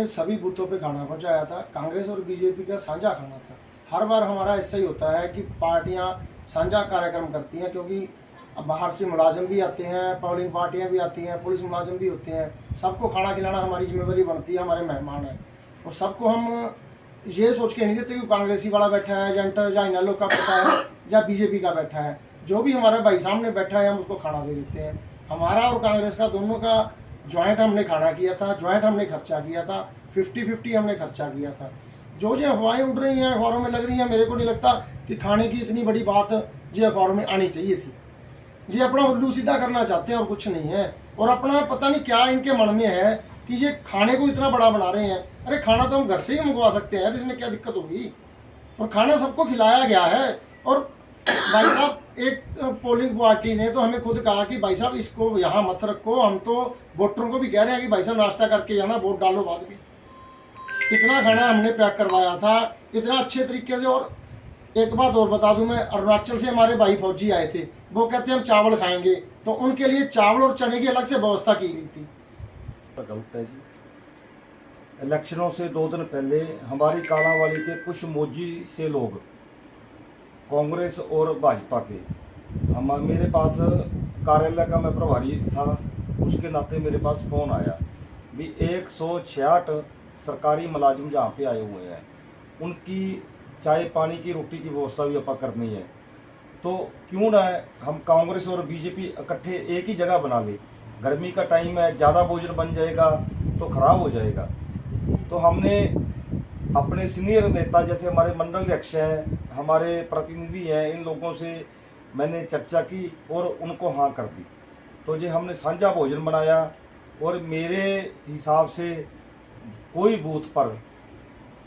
हमने सभी बूथों पे खाना पहुंचाया था। कांग्रेस और बीजेपी का साझा खाना था। हर बार हमारा ऐसा ही होता है कि पार्टियां साझा कार्यक्रम करती हैं, क्योंकि अब बाहर से मुलाजिम भी आते हैं, पोलिंग पार्टियां भी आती हैं, पुलिस मुलाजिम भी होते हैं। सबको खाना खिलाना हमारी जिम्मेवारी बनती है, हमारे मेहमान हैं। और सबको हम ये सोच के नहीं देते कि कांग्रेसी वाला बैठा है, एजेंट या इनेलो का बैठा है या बीजेपी का बैठा है। जो भी हमारे भाई सामने बैठा है हम उसको खाना दे देते हैं। हमारा और कांग्रेस का दोनों का ज्वाइंट हमने खाना किया था, ज्वाइंट हमने खर्चा किया था, 50-50 हमने खर्चा किया था। जो अफवाहें उड़ रही हैं, अखबारों में लग रही हैं, मेरे को नहीं लगता कि खाने की इतनी बड़ी बात जो अखबारों में आनी चाहिए थी। ये अपना उल्लू सीधा करना चाहते हैं और कुछ नहीं है। और अपना पता नहीं क्या इनके मन में है कि ये खाने को इतना बड़ा बना रहे हैं। अरे खाना तो हम घर से ही मंगवा सकते हैं, इसमें क्या दिक्कत होगी। और खाना सबको खिलाया गया है। और भाई साहब, एक पोलिंग पार्टी ने तो हमें खुद कहा कि भाई साहब इसको यहाँ मत रखो। हम तो वोटरों को भी कह रहे हैं कि भाई साहब नाश्ता करके जाना, वोट डालो बाद में। इतना खाना हमने पैक करवाया था, इतना अच्छे तरीके से। और एक बात और बता दूं, मैं अरुणाचल से हमारे भाई फौजी आए थे, वो कहते हैं हम चावल खाएंगे, तो उनके लिए चावल और चने की अलग से व्यवस्था की गई थी। गलत है जी। इलेक्शनों से 2 दिन पहले हमारी कालांवाली के कुछ मोजी से लोग, कांग्रेस और भाजपा के, मेरे पास कार्यालय का मैं प्रभारी था, उसके नाते मेरे पास फ़ोन आया भी 166 सरकारी मुलाजिम जहाँ पे आए हुए हैं, उनकी चाय पानी की रोटी की व्यवस्था भी अपा करनी है। तो क्यों ना हम कांग्रेस और बीजेपी इकट्ठे एक ही जगह बना ले। गर्मी का टाइम है, ज़्यादा भोजन बन जाएगा तो ख़राब हो जाएगा। तो हमने अपने सीनियर नेता जैसे हमारे मंडल अध्यक्ष हैं, हमारे प्रतिनिधि हैं, इन लोगों से मैंने चर्चा की और उनको हाँ कर दी। तो ये हमने साझा भोजन बनाया। और मेरे हिसाब से कोई बूथ पर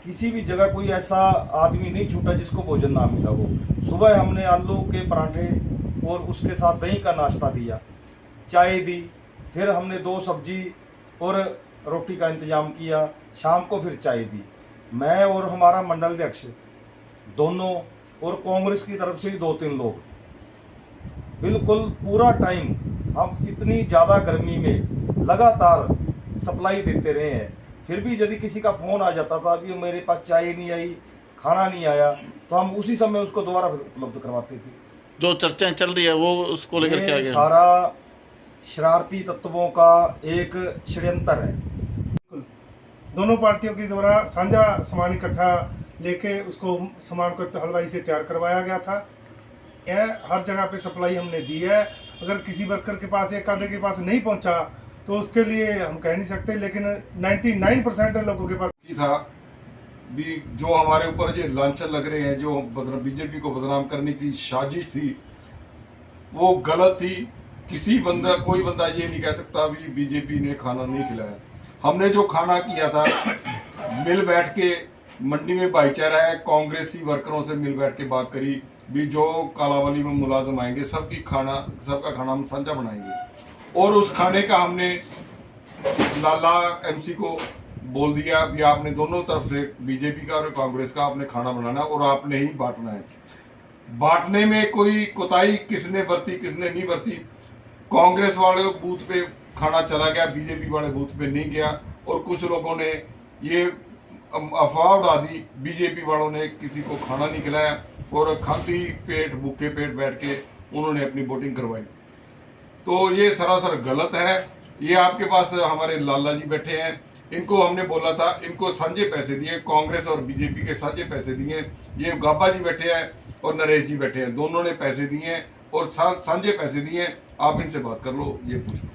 किसी भी जगह कोई ऐसा आदमी नहीं छूटा जिसको भोजन ना मिला हो। सुबह हमने आलू के पराठे और उसके साथ दही का नाश्ता दिया, चाय दी, फिर हमने 2 सब्जी और रोटी का इंतज़ाम किया, शाम को फिर चाय दी। मैं और हमारा मंडल अध्यक्ष दोनों और कांग्रेस की तरफ से ही 2-3 लोग, बिल्कुल पूरा टाइम हम इतनी ज़्यादा गर्मी में लगातार सप्लाई देते रहे हैं। फिर भी यदि किसी का फ़ोन आ जाता था अभी मेरे पास चाय नहीं आई, खाना नहीं आया, तो हम उसी समय उसको दोबारा उपलब्ध करवाते थे। जो चर्चाएं चल रही है वो उसको लेकर क्या गया? सारा शरारती तत्वों का एक षड्यंत्र है। दोनों पार्टियों के द्वारा साझा सामान इकट्ठा लेके उसको सामान को हलवाई से तैयार करवाया गया था। यह हर जगह पे सप्लाई हमने दी है। अगर किसी वर्कर के पास, एक आधे के पास नहीं पहुंचा तो उसके लिए हम कह नहीं सकते, लेकिन 99% लोगों के पास था भी। जो हमारे ऊपर जो लांछन लग रहे हैं, जो बीजेपी को बदनाम करने की साजिश थी, वो गलत थी। कोई बंदा ये नहीं कह सकता भी बीजेपी ने खाना नहीं खिलाया। हमने जो खाना किया था, मिल बैठ के, मंडी में भाईचारा है, कांग्रेसी वर्करों से मिल बैठ के बात करी भी जो कालांवाली में मुलाजिम आएंगे सबका खाना हम साझा बनाएंगे। और उस खाने का हमने लाला एमसी को बोल दिया भी आपने दोनों तरफ से, बीजेपी का और कांग्रेस का, आपने खाना बनाना और आपने ही बांटना है। बांटने में कोई कोताही किसने बरती किसने नहीं बरती। कांग्रेस वाले बूथ पे खाना चला गया, बीजेपी वाले बूथ पे नहीं गया। और कुछ लोगों ने ये अफवाह उड़ा दी, बीजेपी वालों ने किसी को खाना नहीं खिलाया और खाली पेट, भूखे पेट बैठ के उन्होंने अपनी वोटिंग करवाई। तो ये सरासर गलत है। ये आपके पास हमारे लाला जी बैठे हैं, इनको हमने बोला था, इनको साझे पैसे दिए, कांग्रेस और बीजेपी के साझे पैसे दिए। ये गाबा जी बैठे हैं और नरेश जी बैठे हैं, दोनों ने पैसे दिए और साझे पैसे दिए। आप इनसे बात कर लो, ये पूछ लो।